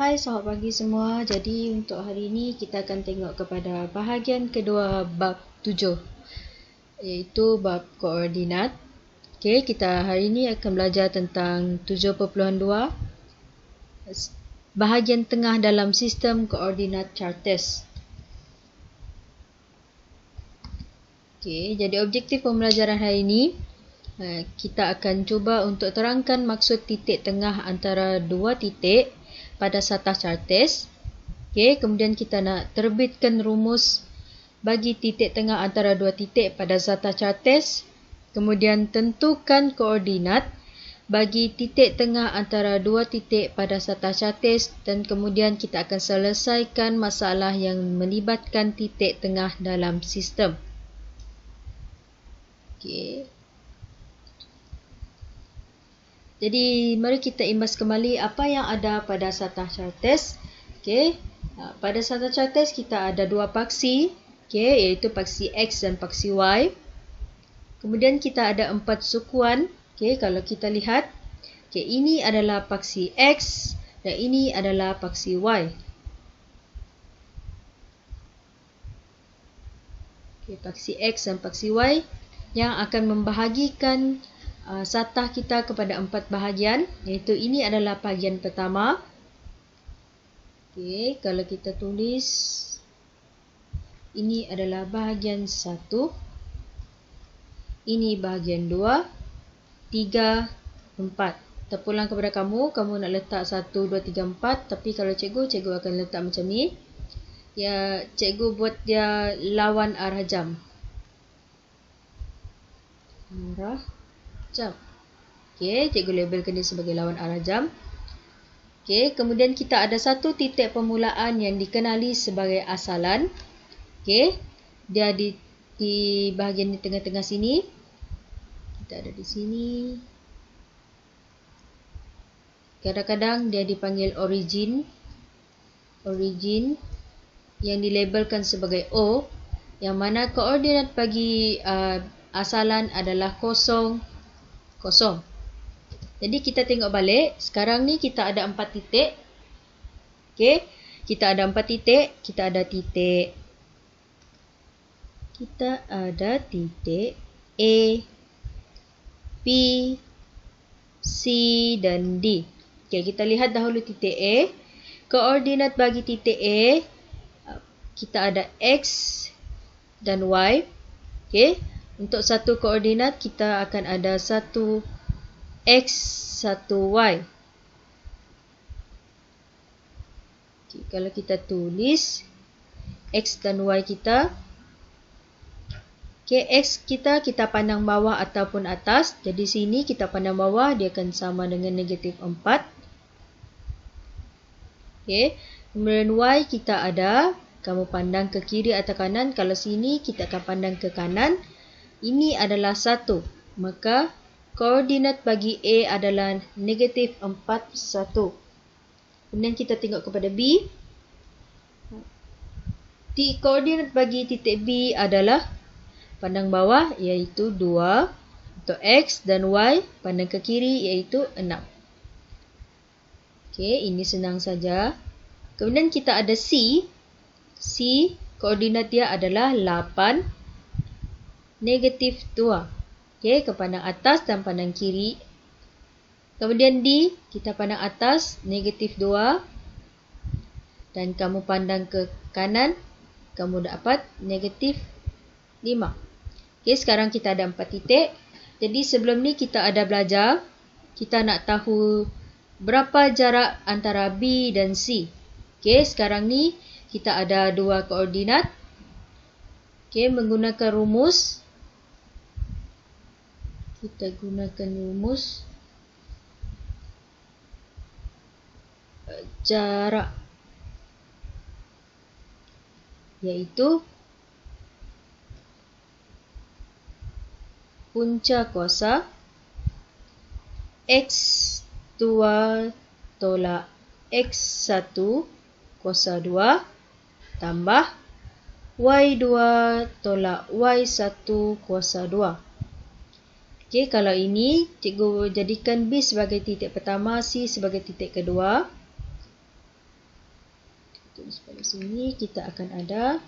Hai selamat pagi semua. Jadi untuk hari ini kita akan tengok kepada bahagian kedua bab 7 iaitu bab koordinat. Okey, kita hari ini akan belajar tentang 7.2 bahagian tengah dalam sistem koordinat Charters. Okey, jadi objektif pembelajaran hari ini kita akan cuba untuk terangkan maksud titik tengah antara dua titik pada satah Charters. Okey, kemudian kita nak terbitkan rumus bagi titik tengah antara dua titik pada satah Charters. Kemudian tentukan koordinat bagi titik tengah antara dua titik pada satah Charters dan kemudian kita akan selesaikan masalah yang melibatkan titik tengah dalam sistem. Okey. Jadi mari kita imbas kembali apa yang ada pada satah Charters. Okey. Pada satah Charters kita ada dua paksi, okey, iaitu paksi X dan paksi Y. Kemudian kita ada 4 sukuan. Okey, kalau kita lihat, okey, ini adalah paksi X dan ini adalah paksi Y. Okey, paksi X dan paksi Y yang akan membahagikan satah kita kepada 4 bahagian, iaitu ini adalah bahagian pertama. Okey, kalau kita tulis ini adalah bahagian 1, ini bahagian 2, 3, 4. Terpulang kepada kamu nak letak 1, 2, 3, 4, tapi kalau cikgu akan letak macam ni. Ya, cikgu buat dia lawan arah jam. Arah jam. Okey, cikgu labelkan dia sebagai lawan arah jam. Okey, kemudian kita ada satu titik permulaan yang dikenali sebagai asalan. Okey, dia di bahagian di tengah-tengah sini. Kita ada di sini. Kadang-kadang dia dipanggil origin. Origin yang dilabelkan sebagai O, yang mana koordinat bagi asalan adalah 0, 0. Jadi kita tengok balik. Sekarang ni kita ada 4 titik. Okey, kita ada 4 titik. Kita ada titik A, B, C dan D. Okey, kita lihat dahulu titik A. Koordinat bagi titik A, kita ada X dan Y. Okey, untuk satu koordinat kita akan ada satu X, satu Y. Okay, kalau kita tulis X dan Y kita, okay, X kita pandang bawah ataupun atas. Jadi sini kita pandang bawah, dia akan sama dengan negatif 4. Okay. Kemudian Y kita ada, kamu pandang ke kiri atau kanan. Kalau sini kita akan pandang ke kanan. Ini adalah 1. Maka koordinat bagi A adalah negatif 4, 1. Kemudian kita tengok kepada B. Koordinat bagi titik B adalah pandang bawah iaitu 2. Untuk X dan Y pandang ke kiri iaitu 6. Okey, ini senang saja. Kemudian kita ada C. C, koordinat dia adalah 8, negatif 2. Okey, ke pandang atas dan pandang kiri. Kemudian D, kita pandang atas, negatif 2. Dan kamu pandang ke kanan, kamu dapat negatif 5. Okey, sekarang kita ada 4 titik. Jadi sebelum ni kita ada belajar, kita nak tahu berapa jarak antara B dan C. Okey, sekarang ni kita ada 2 koordinat. Okey, menggunakan rumus. Kita gunakan rumus jarak, iaitu punca kuasa X2 tolak X1 kuasa 2 tambah Y2 tolak Y1 kuasa 2. Okey, kalau ini cikgu jadikan B sebagai titik pertama, C sebagai titik kedua. tulis pada sini, kita akan ada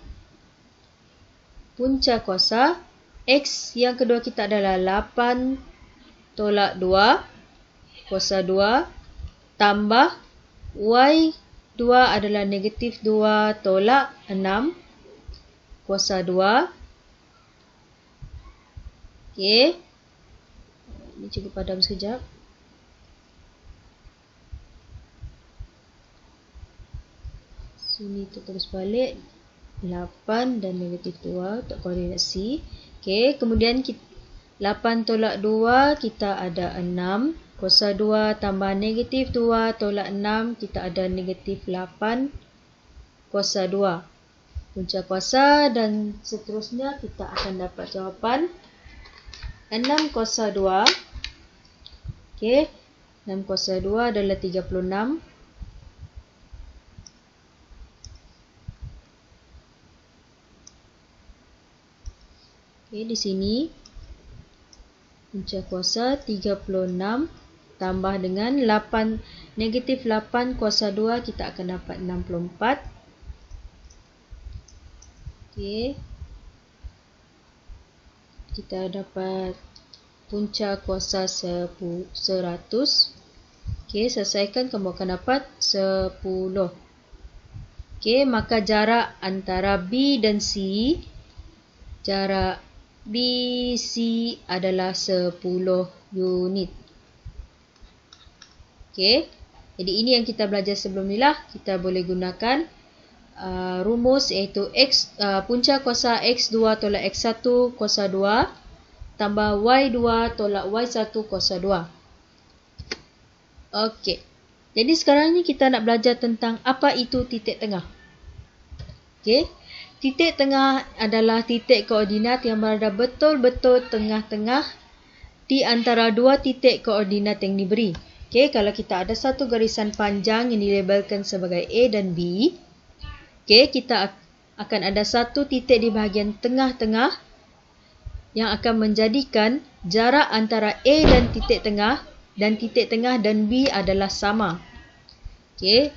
punca kuasa. X yang kedua kita adalah 8 tolak 2 kuasa 2 tambah Y2 adalah negatif 2 tolak 6 kuasa 2. Okey. Ini cikgu padam sekejap. Sini tertulis balik 8 dan negatif 2 untuk koordinat C. Okey, kemudian 8 tolak 2 kita ada 6 kuasa 2 tambah negatif 2 tolak 6 kita ada negatif 8 kuasa 2. Punca kuasa dan seterusnya kita akan dapat jawapan 6 kuasa 2. Okey, 6 kuasa 2 adalah 36. Okey, di sini punca kuasa 36 tambah dengan 8 negatif 8 kuasa 2 kita akan dapat 64. Okey. Kita dapat punca kuasa 100. Okey, selesaikan kamu akan dapat 10. Okey, maka jarak antara B dan C, jarak BC adalah 10 unit. Okey, jadi ini yang kita belajar sebelum ni lah. Kita boleh gunakan rumus iaitu punca kuasa X2 tolak X1 kuasa 2 tambah Y2 tolak Y1 kuasa 2. Okey, jadi sekarang ni kita nak belajar tentang apa itu titik tengah. Okey, titik tengah adalah titik koordinat yang berada betul-betul tengah-tengah di antara dua titik koordinat yang diberi. Okey, kalau kita ada satu garisan panjang yang dilabelkan sebagai A dan B, okey, kita akan ada satu titik di bahagian tengah-tengah yang akan menjadikan jarak antara A dan titik tengah dan B adalah sama. Okey.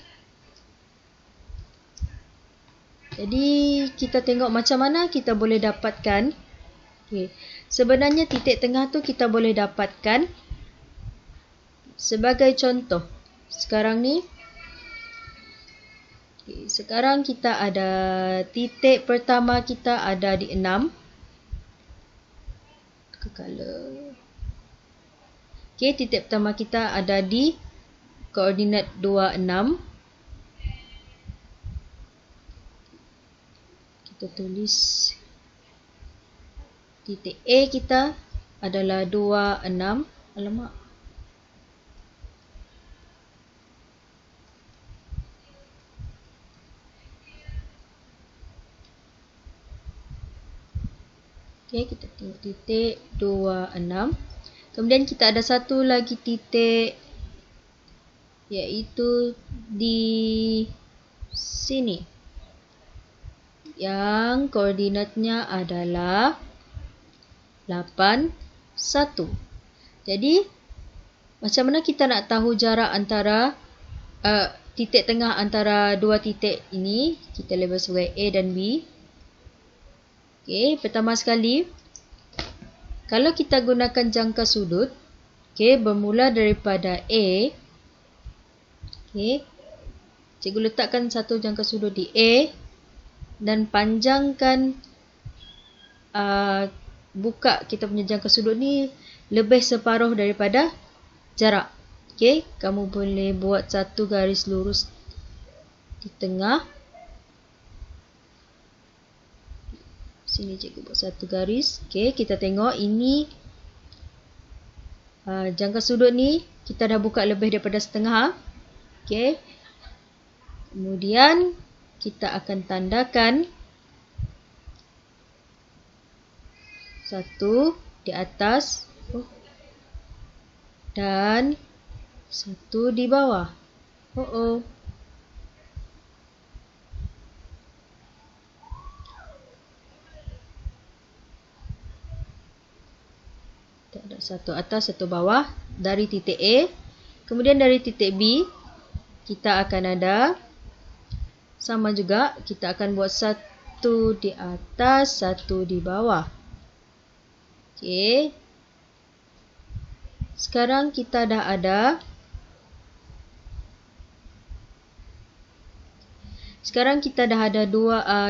Jadi kita tengok macam mana kita boleh dapatkan. Okey. Sebenarnya titik tengah tu kita boleh dapatkan sebagai contoh. Sekarang ni sekarang kita ada titik pertama kita ada di 6. Okey, titik pertama kita ada di koordinat 26. Kita tulis titik A kita adalah 26. Alamak. Okey, kita tengok titik 26. Kemudian kita ada satu lagi titik iaitu di sini. Yang koordinatnya adalah 8, 1. Jadi, macam mana kita nak tahu jarak antara titik tengah antara dua titik ini? Kita label sebagai A dan B. Okey, pertama sekali, kalau kita gunakan jangka sudut, okey, bermula daripada A. Okey, cikgu letakkan satu jangka sudut di A dan panjangkan buka kita punya jangka sudut ni lebih separuh daripada jarak. Okey, kamu boleh buat satu garis lurus di tengah. Sini cikgu buat satu garis. Okey, kita tengok ini jangka sudut ni kita dah buka lebih daripada setengah. Okey. Kemudian kita akan tandakan satu di atas dan satu di bawah. Ada satu atas, satu bawah dari titik A. Kemudian dari titik B, kita akan ada sama juga. Kita akan buat satu di atas, satu di bawah. Okey. Sekarang kita dah ada.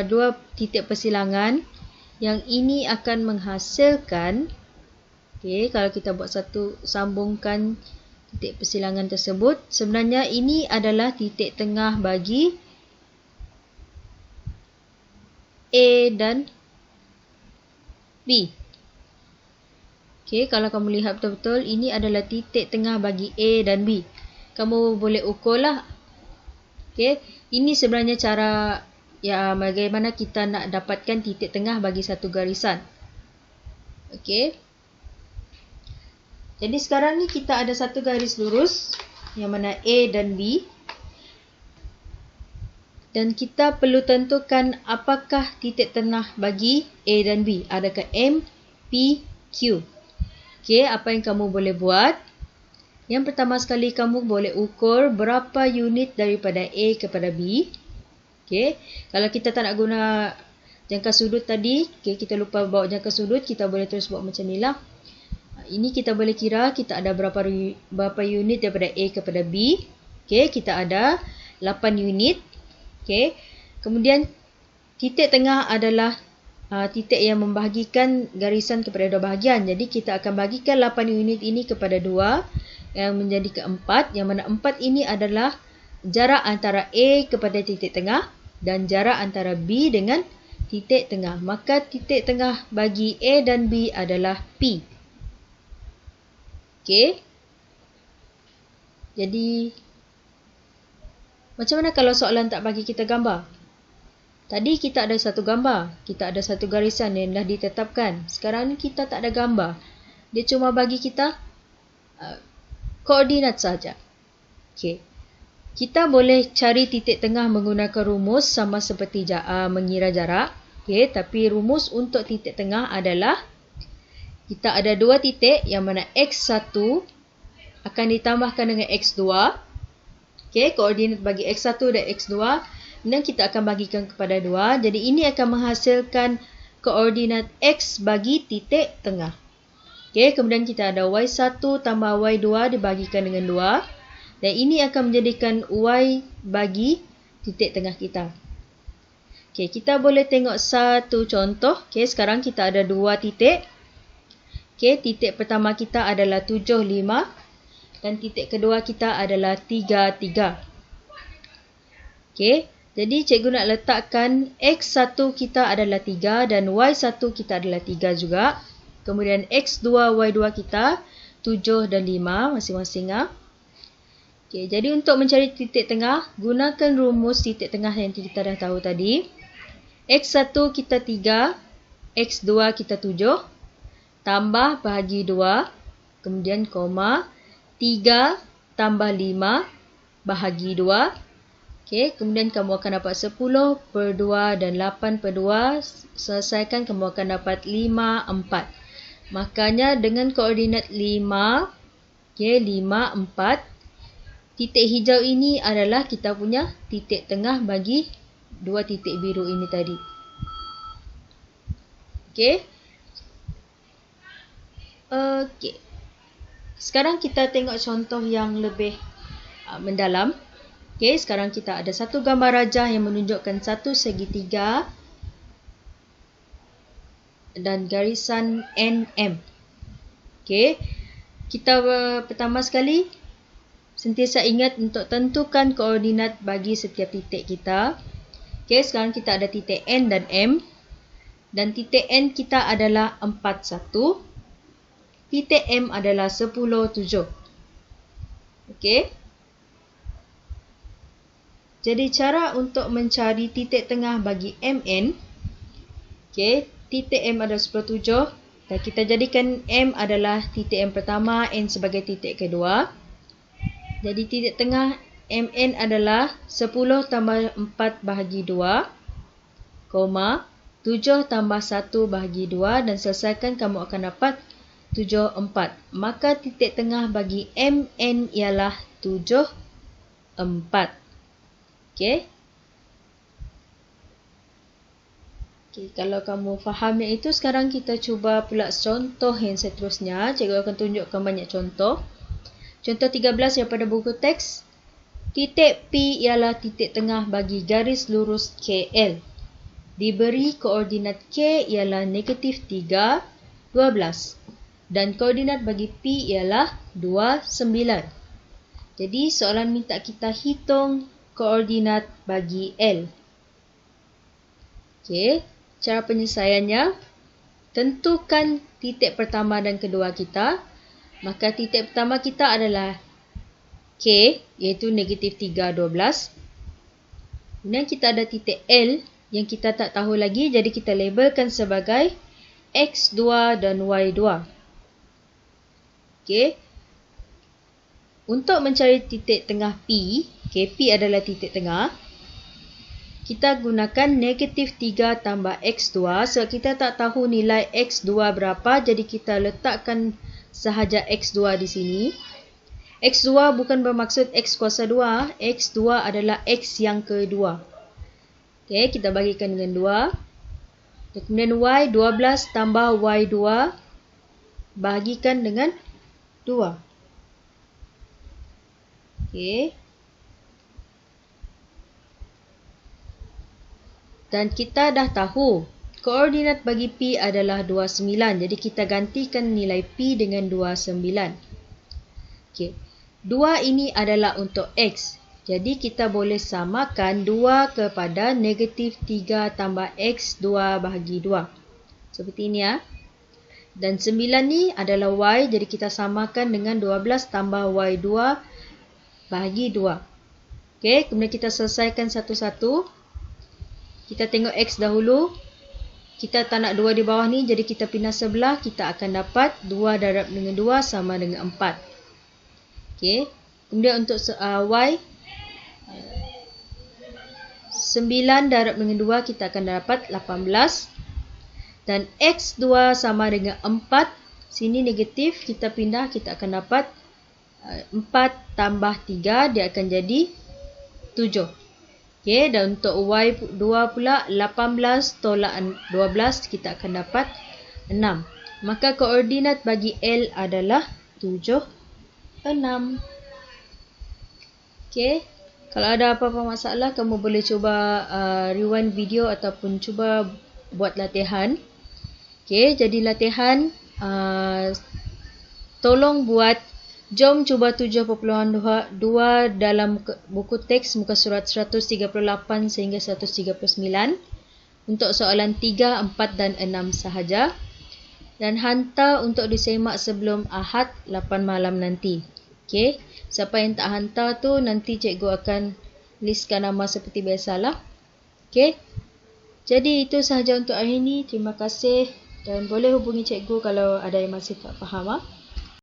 Dua titik persilangan. Yang ini akan menghasilkan. Okey, kalau kita buat satu, sambungkan titik persilangan tersebut. Sebenarnya ini adalah titik tengah bagi A dan B. Okey, kalau kamu lihat betul-betul, ini adalah titik tengah bagi A dan B. Kamu boleh ukurlah. Okey, ini sebenarnya cara bagaimana kita nak dapatkan titik tengah bagi satu garisan. Okey. Jadi sekarang ni kita ada satu garis lurus yang mana A dan B. Dan kita perlu tentukan apakah titik tengah bagi A dan B. Adakah M, P, Q. Okey, apa yang kamu boleh buat? Yang pertama sekali, kamu boleh ukur berapa unit daripada A kepada B. Okey, kalau kita tak nak guna jangka sudut tadi, kita lupa bawa jangka sudut, kita boleh terus buat macam ni lah. Ini kita boleh kira kita ada berapa unit daripada A kepada B. Okey, kita ada 8 unit. Okey, kemudian titik tengah adalah titik yang membahagikan garisan kepada dua bahagian. Jadi kita akan bagikan 8 unit ini kepada 2 yang menjadi ke-4, yang mana 4 ini adalah jarak antara A kepada titik tengah dan jarak antara B dengan titik tengah. Maka titik tengah bagi A dan B adalah P. Okey. Jadi macam mana kalau soalan tak bagi kita gambar? Tadi kita ada satu gambar, kita ada satu garisan yang dah ditetapkan. Sekarang ni kita tak ada gambar. Dia cuma bagi kita koordinat saja. Okey. Kita boleh cari titik tengah menggunakan rumus sama seperti mengira jarak. Okey, tapi rumus untuk titik tengah adalah kita ada dua titik yang mana X1 akan ditambahkan dengan X2. Okey, koordinat bagi X1 dan X2. Dan kita akan bagikan kepada 2. Jadi ini akan menghasilkan koordinat X bagi titik tengah. Okey, kemudian kita ada Y1 tambah Y2 dibagikan dengan 2. Dan ini akan menjadikan Y bagi titik tengah kita. Okey, kita boleh tengok satu contoh. Okey, sekarang kita ada 2 titik. Okey, titik pertama kita adalah 7, 5. Dan titik kedua kita adalah 3, 3. Okey. Jadi cikgu nak letakkan X1 kita adalah 3 dan Y1 kita adalah 3 juga. Kemudian X2, Y2 kita 7 dan 5 masing-masing. Okey, jadi untuk mencari titik tengah, gunakan rumus titik tengah yang kita dah tahu tadi. X1 kita 3, X2 kita 7, tambah bahagi 2, kemudian koma, 3 tambah 5 bahagi 2. Okey, kemudian kamu akan dapat 10 per 2 dan 8 per 2. Selesaikan, kamu akan dapat 5, 4. Makanya dengan koordinat 5, okey, 5, 4. Titik hijau ini adalah kita punya titik tengah bagi dua titik biru ini tadi. Okey. Okey. Sekarang kita tengok contoh yang lebih mendalam. Okey, sekarang kita ada satu gambar rajah yang menunjukkan satu segitiga dan garisan NM. Okey, kita pertama sekali sentiasa ingat untuk tentukan koordinat bagi setiap titik kita. Okey, sekarang kita ada titik N dan M. Dan titik N kita adalah 4, 1. Titik M adalah 10, 7. Okey. Jadi cara untuk mencari titik tengah bagi MN. Okey, titik M adalah 10, 7. Dan kita jadikan M adalah titik yang pertama, N sebagai titik kedua. Jadi titik tengah MN adalah 10 tambah 4 bahagi 2, koma, 7 tambah 1 bahagi 2 dan selesaikan kamu akan dapat 7, 4. Maka titik tengah bagi MN ialah 7, 4. Okey. Okay, kalau kamu faham yang itu, sekarang kita cuba pula contoh yang seterusnya. Cikgu akan tunjukkan banyak contoh. Contoh 13 daripada buku teks. Titik P ialah titik tengah bagi garis lurus KL. Diberi koordinat K ialah negatif 3, 12. Dan koordinat bagi P ialah 2, 9. Jadi soalan minta kita hitung koordinat bagi L. Okey, cara penyelesaiannya, tentukan titik pertama dan kedua kita. Maka titik pertama kita adalah K, iaitu negatif 3, 12. Kemudian kita ada titik L yang kita tak tahu lagi, jadi kita labelkan sebagai X2 dan Y2. Okey. Untuk mencari titik tengah P, P adalah titik tengah, kita gunakan negatif 3 tambah X2. Sebab kita tak tahu nilai X2 berapa, jadi kita letakkan sahaja X2 di sini. X2 bukan bermaksud X kuasa 2. X2 adalah X yang kedua. Okey, kita bagikan dengan 2. Dan kemudian Y, 12 tambah Y2 bagikan dengan 2. Okey. Dan kita dah tahu koordinat bagi P adalah 29. Jadi kita gantikan nilai P dengan 29. Okey. 2 ini adalah untuk X. Jadi kita boleh samakan 2 kepada negatif 3 tambah X2 bahagi 2. Seperti ini ya. Dan 9 ni adalah Y. Jadi kita samakan dengan 12 tambah Y2 bahagi 2. Okey, kemudian kita selesaikan satu-satu. Kita tengok X dahulu. Kita tak nak 2 di bawah ni, jadi kita pindah sebelah. Kita akan dapat 2 darab dengan 2 sama dengan 4. Okey, kemudian untuk Y, 9 darab dengan 2 kita akan dapat 18. Dan X2 sama dengan 4. Sini negatif, kita pindah, kita akan dapat 4 tambah 3, dia akan jadi 7. Okey, dan untuk Y2 pula, 18 tolak 12, kita akan dapat 6. Maka koordinat bagi L adalah 7, 6. Okey, kalau ada apa-apa masalah, kamu boleh cuba rewind video ataupun cuba buat latihan. Okey, jadi latihan, tolong buat, jom cuba 7.2 dalam buku teks muka surat 138 sehingga 139 untuk soalan 3, 4 dan 6 sahaja. Dan hantar untuk disemak sebelum Ahad 8 malam nanti. Okey, siapa yang tak hantar tu nanti cikgu akan listkan nama seperti biasalah. Okey, jadi itu sahaja untuk hari ini. Terima kasih dan boleh hubungi cikgu kalau ada yang masih tak faham.